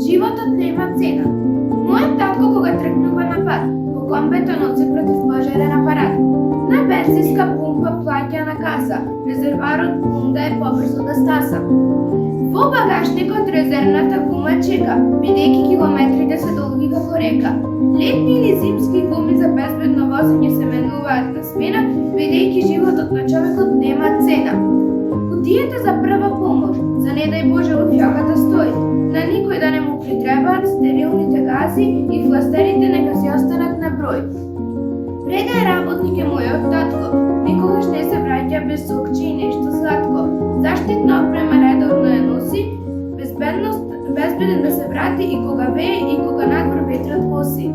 Животот нема цена. Мојот татко кога тргнува на пат, во комбето носи противпожарен апарат. На бензинска пумпа плаќа на каса, резерварот пунда е побрзо да стаса. Во багажникот резервната гума чека, бидејќи километрите се долги како река. Летни или зимски гуми за безбедно возење се менуваат на смена, бидејќи животот на човекот нема цена. Кутијата за прва помош, за не дај Боже во фјоката стои. На никој да не му притребаат стерилните гази и фластерите нека си останат на број. Преда работник е мојот татко, никогаш не се враќа без сокче и нешто сладко. Заштитна опрема редовно ја носи, безбеден да се врати и кога вее и кога надвор ветрот коси.